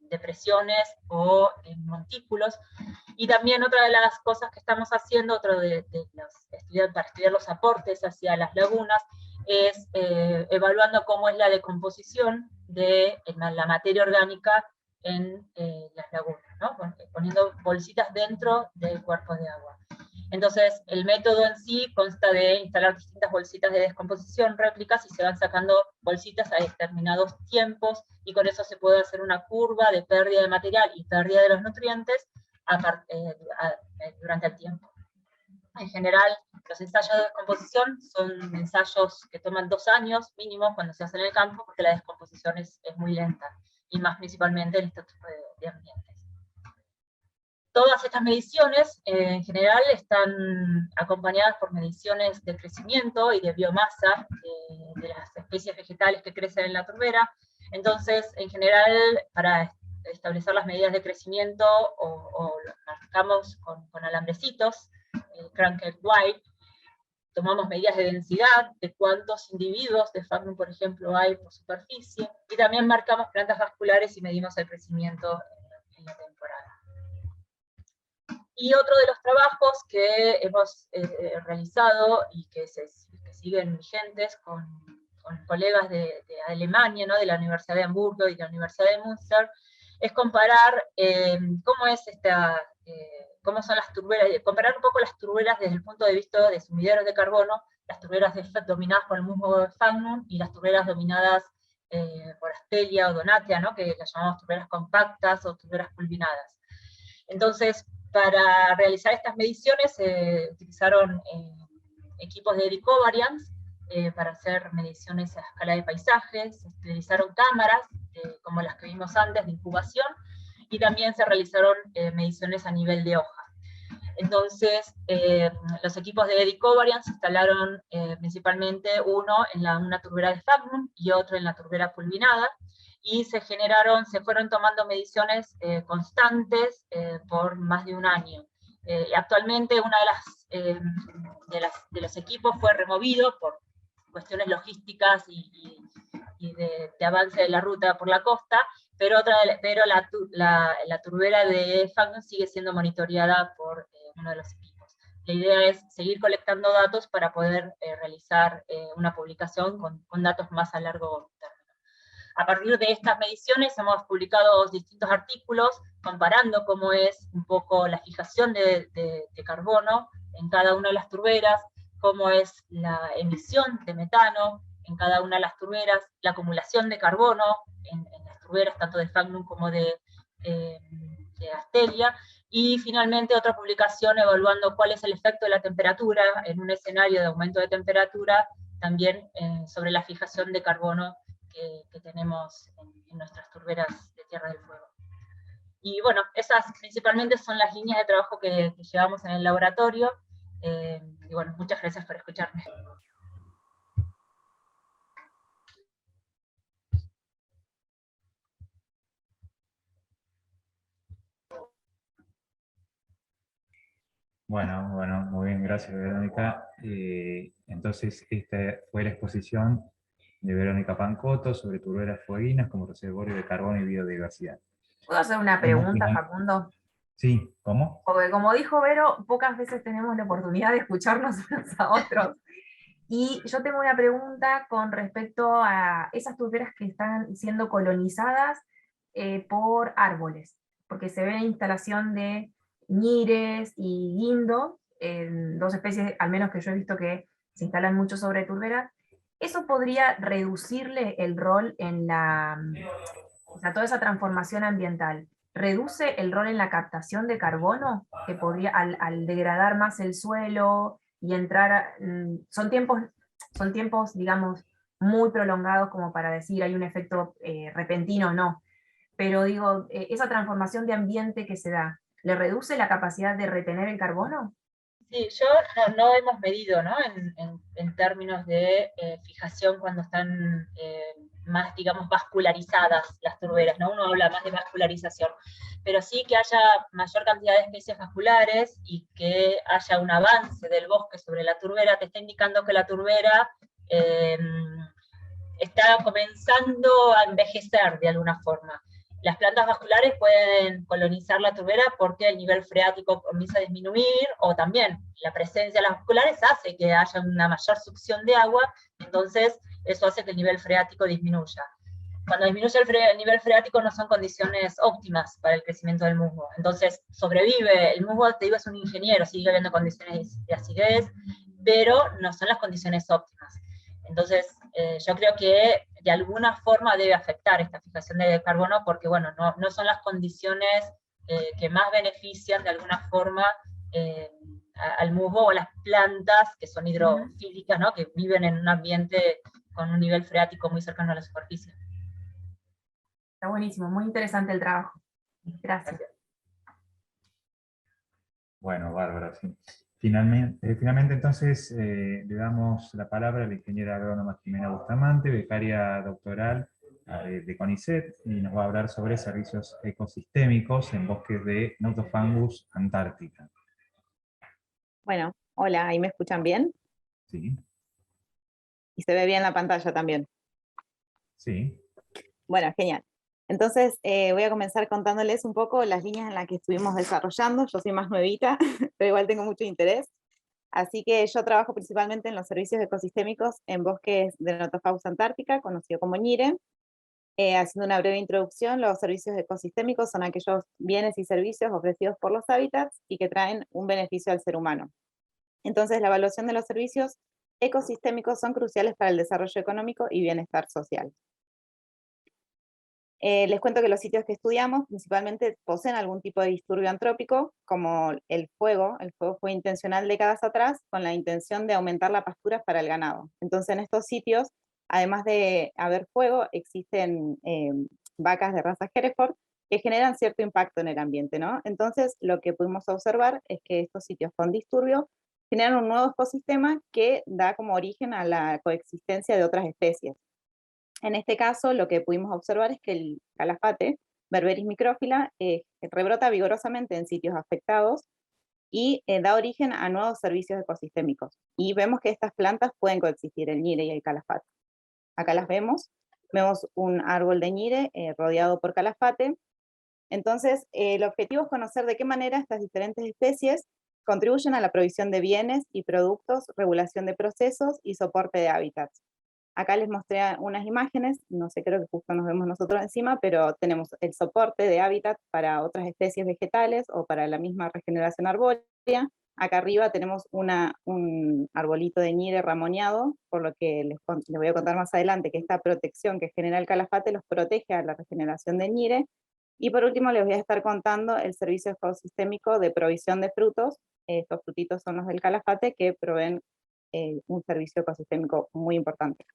depresiones o en montículos. Y también otra de las cosas que estamos haciendo, para estudiar los aportes hacia las lagunas, es evaluando cómo es la decomposición de la materia orgánica en las lagunas, ¿no? Poniendo bolsitas dentro del cuerpo de agua. Entonces, el método en sí consta de instalar distintas bolsitas de descomposición, réplicas, y se van sacando bolsitas a determinados tiempos, y con eso se puede hacer una curva de pérdida de material y pérdida de los nutrientes durante el tiempo. En general, los ensayos de descomposición son ensayos que toman 2 años mínimo cuando se hacen en el campo, porque la descomposición es muy lenta, y más principalmente en este tipo de ambientes. Todas estas mediciones, en general, están acompañadas por mediciones de crecimiento y de biomasa de las especies vegetales que crecen en la turbera. Entonces, en general, para establecer las medidas de crecimiento, o lo marcamos con alambrecitos, Cranked White, tomamos medidas de densidad, de cuántos individuos de Sphagnum, por ejemplo, hay por superficie, y también marcamos plantas vasculares y medimos el crecimiento en la temporada. Y otro de los trabajos que hemos realizado y que siguen vigentes con colegas de Alemania, ¿no? De la Universidad de Hamburgo y de la Universidad de Münster, es comparar cómo son las turberas, comparar un poco las turberas desde el punto de vista de sumideros de carbono, las turberas dominadas por el musgo de Sphagnum y las turberas dominadas por Astelia o Donatia, ¿no? Que las llamamos turberas compactas o turberas pulvinadas. Entonces, para realizar estas mediciones se utilizaron equipos de Covariance para hacer mediciones a escala de paisajes, se utilizaron cámaras, como las que vimos antes, de incubación, y también se realizaron mediciones a nivel de hoja. Entonces, los equipos de Covariance se instalaron principalmente uno en una turbera de Sphagnum y otro en la turbera pulvinada, y se fueron tomando mediciones constantes por más de un año. Y actualmente uno de los equipos fue removido por cuestiones logísticas y de avance de la ruta por la costa, pero la turbera de Sphagnum sigue siendo monitoreada por uno de los equipos. La idea es seguir colectando datos para poder realizar una publicación con datos más a largo término. A partir de estas mediciones hemos publicado distintos artículos comparando cómo es un poco la fijación de carbono en cada una de las turberas, cómo es la emisión de metano en cada una de las turberas, la acumulación de carbono en las turberas, tanto de Sphagnum como de Astelia, y finalmente otra publicación evaluando cuál es el efecto de la temperatura en un escenario de aumento de temperatura, también sobre la fijación de carbono que tenemos en nuestras turberas de Tierra del Fuego. Y bueno, esas principalmente son las líneas de trabajo que llevamos en el laboratorio, y bueno, muchas gracias por escucharme. Bueno, muy bien, gracias Verónica. Entonces, esta fue la exposición de Verónica Pancotto sobre turberas fueguinas como reservorio de carbono y biodiversidad. ¿Puedo hacer una pregunta, Facundo? Sí, ¿cómo? Porque como dijo Vero, pocas veces tenemos la oportunidad de escucharnos unos a otros. Y yo tengo una pregunta con respecto a esas turberas que están siendo colonizadas por árboles, porque se ve instalación de ñires y guindo, dos especies, al menos que yo he visto que se instalan mucho sobre turberas. ¿Eso podría reducirle el rol en o sea, toda esa transformación ambiental? ¿Reduce el rol en la captación de carbono, que podría, al degradar más el suelo y entrar, son tiempos, digamos, muy prolongados como para decir hay un efecto repentino o no, pero digo, esa transformación de ambiente que se da, ¿le reduce la capacidad de retener el carbono? Sí, no hemos medido, ¿no? En términos de fijación cuando están más, digamos, vascularizadas las turberas, ¿no? Uno habla más de vascularización, pero sí que haya mayor cantidad de especies vasculares y que haya un avance del bosque sobre la turbera, te está indicando que la turbera está comenzando a envejecer de alguna forma. Las plantas vasculares pueden colonizar la turbera porque el nivel freático comienza a disminuir, o también la presencia de las vasculares hace que haya una mayor succión de agua, entonces eso hace que el nivel freático disminuya. Cuando disminuye el nivel freático no son condiciones óptimas para el crecimiento del musgo. Entonces sobrevive, el musgo, te digo, es un ingeniero, sigue habiendo condiciones de acidez, pero no son las condiciones óptimas. Entonces, yo creo que de alguna forma debe afectar esta fijación de carbono, porque bueno, no son las condiciones que más benefician de alguna forma al musgo o a las plantas que son hidrofílicas, ¿no? Que viven en un ambiente con un nivel freático muy cercano a la superficie. Está buenísimo, muy interesante el trabajo. Gracias. Bueno, bárbaro, sí. Finalmente entonces, le damos la palabra a la ingeniera agrónoma Jimena Bustamante, becaria doctoral de CONICET, y nos va a hablar sobre servicios ecosistémicos en bosques de Notofangus Antártica. Bueno, hola, ¿ahí me escuchan bien? Sí. Y se ve bien la pantalla también. Sí. Bueno, genial. Entonces voy a comenzar contándoles un poco las líneas en las que estuvimos desarrollando. Yo soy más nuevita, pero igual tengo mucho interés. Así que yo trabajo principalmente en los servicios ecosistémicos en bosques de Notofagus Antártica, conocido como ñire. Haciendo una breve introducción, los servicios ecosistémicos son aquellos bienes y servicios ofrecidos por los hábitats y que traen un beneficio al ser humano. Entonces la evaluación de los servicios ecosistémicos son cruciales para el desarrollo económico y bienestar social. Les cuento que los sitios que estudiamos principalmente poseen algún tipo de disturbio antrópico, como el fuego. El fuego fue intencional décadas atrás, con la intención de aumentar la pastura para el ganado. Entonces en estos sitios, además de haber fuego, existen vacas de raza Hereford, que generan cierto impacto en el ambiente, ¿no? Entonces lo que pudimos observar es que estos sitios con disturbio generan un nuevo ecosistema que da como origen a la coexistencia de otras especies. En este caso, lo que pudimos observar es que el calafate, Berberis micrófila, rebrota vigorosamente en sitios afectados y da origen a nuevos servicios ecosistémicos. Y vemos que estas plantas pueden coexistir, el ñire y el calafate. Acá las vemos un árbol de ñire rodeado por calafate. Entonces, el objetivo es conocer de qué manera estas diferentes especies contribuyen a la provisión de bienes y productos, regulación de procesos y soporte de hábitats. Acá les mostré unas imágenes, no sé, creo que justo nos vemos nosotros encima, pero tenemos el soporte de hábitat para otras especies vegetales o para la misma regeneración arbórea. Acá arriba tenemos un arbolito de ñire ramoneado, por lo que les voy a contar más adelante que esta protección que genera el calafate los protege a la regeneración de ñire. Y por último les voy a estar contando el servicio ecosistémico de provisión de frutos. Estos frutitos son los del calafate que proveen un servicio ecosistémico muy importante.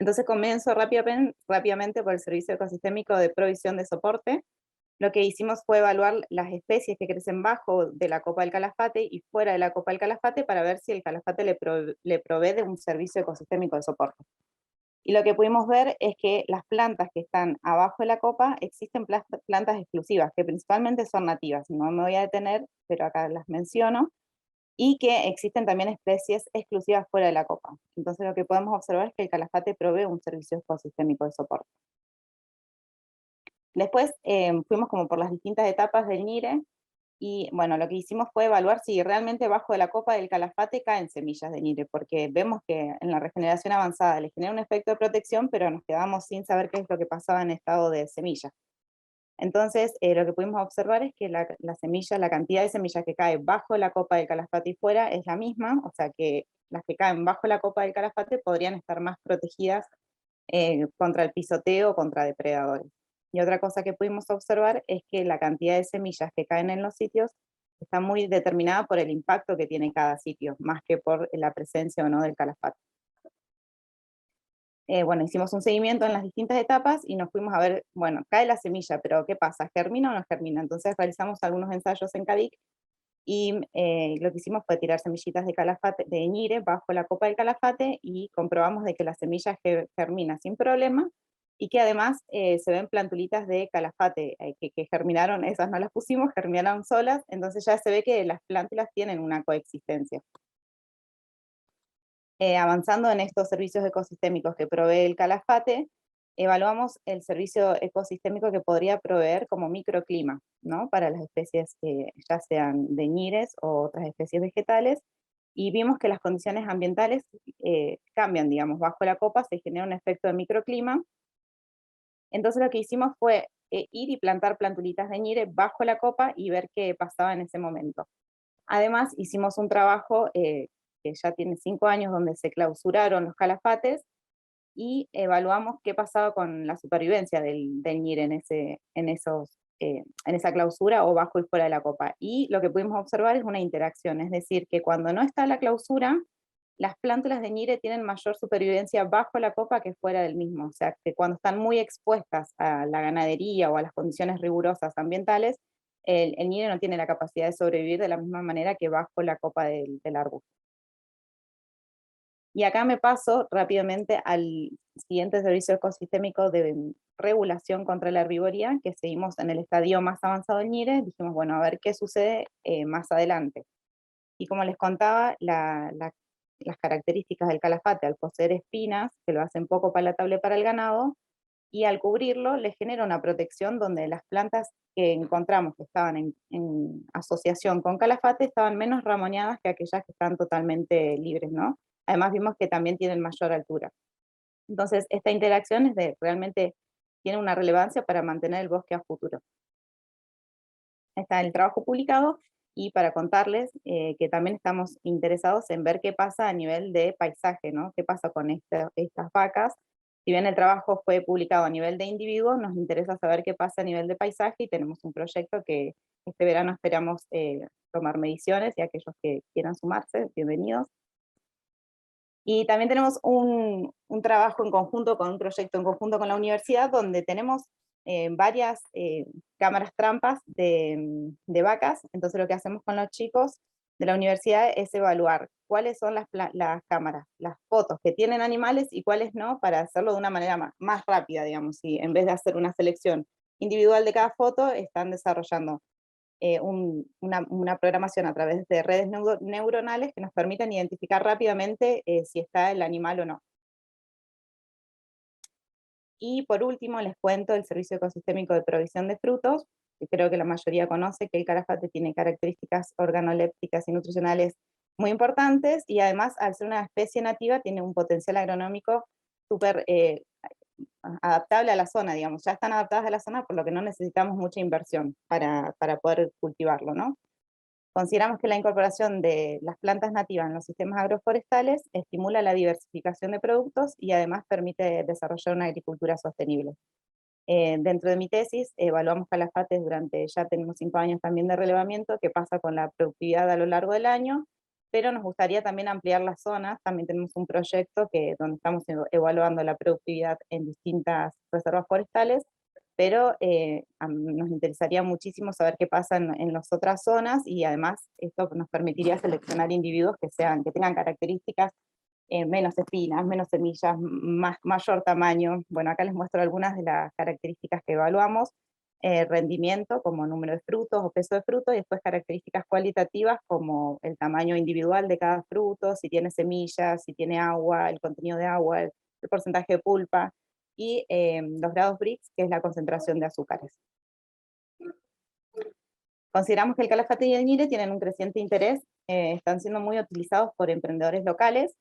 Entonces comienzo rápidamente por el servicio ecosistémico de provisión de soporte. Lo que hicimos fue evaluar las especies que crecen bajo de la copa del calafate y fuera de la copa del calafate para ver si el calafate le provee de un servicio ecosistémico de soporte. Y lo que pudimos ver es que las plantas que están abajo de la copa existen plantas exclusivas, que principalmente son nativas. No me voy a detener, pero acá las menciono. Y que existen también especies exclusivas fuera de la copa. Entonces lo que podemos observar es que el calafate provee un servicio ecosistémico de soporte. Después fuimos como por las distintas etapas del ñire, y bueno, lo que hicimos fue evaluar si realmente bajo de la copa del calafate caen semillas de ñire, porque vemos que en la regeneración avanzada le genera un efecto de protección, pero nos quedamos sin saber qué es lo que pasaba en estado de semilla. Entonces, lo que pudimos observar es que la semilla, la cantidad de semillas que cae bajo la copa del calafate y fuera es la misma, o sea que las que caen bajo la copa del calafate podrían estar más protegidas contra el pisoteo o contra depredadores. Y otra cosa que pudimos observar es que la cantidad de semillas que caen en los sitios está muy determinada por el impacto que tiene cada sitio, más que por la presencia o no del calafate. Bueno, hicimos un seguimiento en las distintas etapas y nos fuimos a ver, bueno, cae la semilla, pero ¿qué pasa? ¿Germina o no germina? Entonces realizamos algunos ensayos en Cadic y lo que hicimos fue tirar semillitas de calafate, de ñire bajo la copa del calafate y comprobamos de que la semilla germina sin problema y que además se ven plantulitas de calafate que germinaron, esas no las pusimos, germinaron solas, entonces ya se ve que las plántulas tienen una coexistencia. Avanzando en estos servicios ecosistémicos que provee el calafate, evaluamos el servicio ecosistémico que podría proveer como microclima, ¿no? Para las especies ya sean de ñires o otras especies vegetales, y vimos que las condiciones ambientales cambian, digamos, bajo la copa se genera un efecto de microclima. Entonces lo que hicimos fue ir y plantar plantulitas de ñire bajo la copa y ver qué pasaba en ese momento. Además hicimos un trabajo que ya tiene 5 años, donde se clausuraron los calafates y evaluamos qué pasaba con la supervivencia del ñire en esa clausura o bajo y fuera de la copa. Y lo que pudimos observar es una interacción, es decir, que cuando no está la clausura, las plántulas de ñire tienen mayor supervivencia bajo la copa que fuera del mismo. O sea, que cuando están muy expuestas a la ganadería o a las condiciones rigurosas ambientales, el ñire no tiene la capacidad de sobrevivir de la misma manera que bajo la copa del arbusto. Y acá me paso rápidamente al siguiente servicio ecosistémico de regulación contra la herbivoría, que seguimos en el estadio más avanzado del ñire. Dijimos, bueno, a ver qué sucede más adelante. Y como les contaba, las características del calafate, al poseer espinas, que lo hacen poco palatable para el ganado, y al cubrirlo le genera una protección donde las plantas que encontramos que estaban en asociación con calafate estaban menos ramoneadas que aquellas que están totalmente libres, ¿no? Además vimos que también tienen mayor altura. Entonces esta interacción realmente tiene una relevancia para mantener el bosque a futuro. Está el trabajo publicado, y para contarles que también estamos interesados en ver qué pasa a nivel de paisaje, ¿no? Qué pasa con estas vacas. Si bien el trabajo fue publicado a nivel de individuo, nos interesa saber qué pasa a nivel de paisaje, y tenemos un proyecto que este verano esperamos tomar mediciones, y aquellos que quieran sumarse, bienvenidos. Y también tenemos un trabajo en conjunto, con un proyecto en conjunto con la universidad, donde tenemos varias cámaras trampas de vacas. Entonces lo que hacemos con los chicos de la universidad es evaluar cuáles son las cámaras, las fotos que tienen animales y cuáles no, para hacerlo de una manera más rápida, digamos. Y en vez de hacer una selección individual de cada foto, están desarrollando una programación a través de redes neuronales que nos permiten identificar rápidamente si está el animal o no. Y por último les cuento el Servicio Ecosistémico de Provisión de Frutos, que creo que la mayoría conoce, que el calafate tiene características organolépticas y nutricionales muy importantes, y además, al ser una especie nativa, tiene un potencial agronómico súper adaptable a la zona, digamos. Ya están adaptadas a la zona, por lo que no necesitamos mucha inversión para poder cultivarlo, ¿no? Consideramos que la incorporación de las plantas nativas en los sistemas agroforestales estimula la diversificación de productos y además permite desarrollar una agricultura sostenible. Dentro de mi tesis evaluamos calafates ya tenemos 5 años también de relevamiento, qué pasa con la productividad a lo largo del año, pero nos gustaría también ampliar las zonas. También tenemos un proyecto donde estamos evaluando la productividad en distintas reservas forestales, pero nos interesaría muchísimo saber qué pasa en las otras zonas, y además esto nos permitiría seleccionar individuos que tengan características, menos espinas, menos semillas, mayor tamaño. Bueno, acá les muestro algunas de las características que evaluamos: rendimiento, como número de frutos o peso de fruto, y después características cualitativas como el tamaño individual de cada fruto, si tiene semillas, si tiene agua, el contenido de agua, el porcentaje de pulpa, y los grados Brix, que es la concentración de azúcares. Consideramos que el calafate y el ñire tienen un creciente interés, están siendo muy utilizados por emprendedores locales,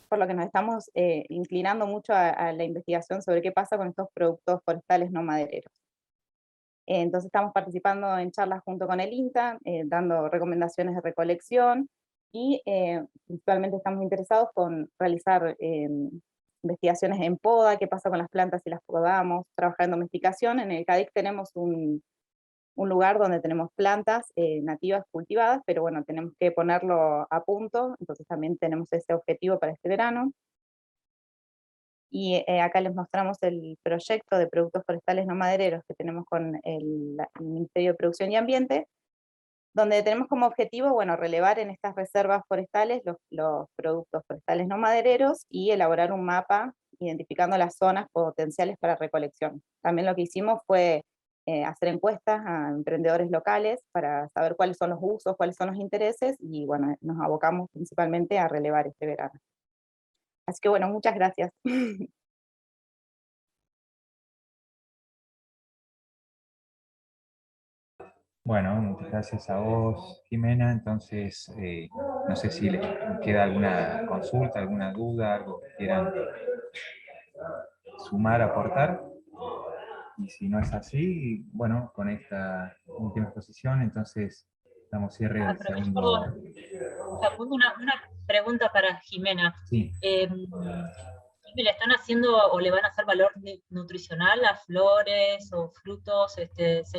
por lo que nos estamos inclinando mucho a la investigación sobre qué pasa con estos productos forestales no madereros. Entonces estamos participando en charlas junto con el INTA, dando recomendaciones de recolección, y principalmente estamos interesados con realizar investigaciones en poda, qué pasa con las plantas si las podamos, trabajar en domesticación. En el CADIC tenemos un lugar donde tenemos plantas nativas cultivadas, pero bueno, tenemos que ponerlo a punto, entonces también tenemos ese objetivo para este verano. Y acá les mostramos el proyecto de productos forestales no madereros que tenemos con el Ministerio de Producción y Ambiente, donde tenemos como objetivo, bueno, relevar en estas reservas forestales los productos forestales no madereros y elaborar un mapa identificando las zonas potenciales para recolección. También lo que hicimos fue hacer encuestas a emprendedores locales para saber cuáles son los usos, cuáles son los intereses, y bueno, nos abocamos principalmente a relevar este verano. Así que bueno, muchas gracias. Bueno, muchas gracias a vos, Jimena. Entonces, no sé si les queda alguna consulta, alguna duda, algo que quieran sumar, aportar. Y si no es así, bueno, con esta última exposición, entonces damos cierre al Aprovecho, segundo. perdón, Facundo, una pregunta para Jimena. Sí. ¿Le están haciendo o le van a hacer valor nutricional a flores o frutos? Sé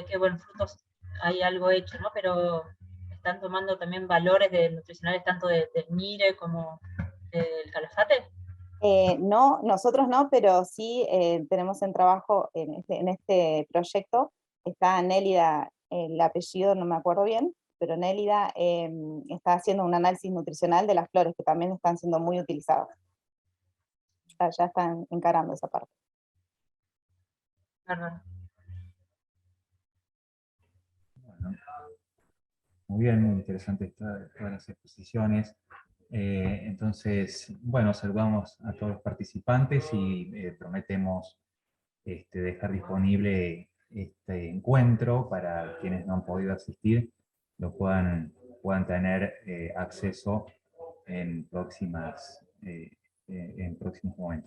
que, bueno, frutos hay algo hecho, ¿no? Pero están tomando también valores nutricionales tanto del ñire como del calafate. No, nosotros no, pero sí tenemos en trabajo en este proyecto. Está Nélida, el apellido no me acuerdo bien, pero Nélida está haciendo un análisis nutricional de las flores, que también están siendo muy utilizadas. Ya están encarando esa parte. Perdón. Bueno, muy bien, muy interesante todas las exposiciones. Entonces, bueno, saludamos a todos los participantes y prometemos dejar disponible este encuentro para quienes no han podido asistir, lo puedan tener acceso en próximos momentos.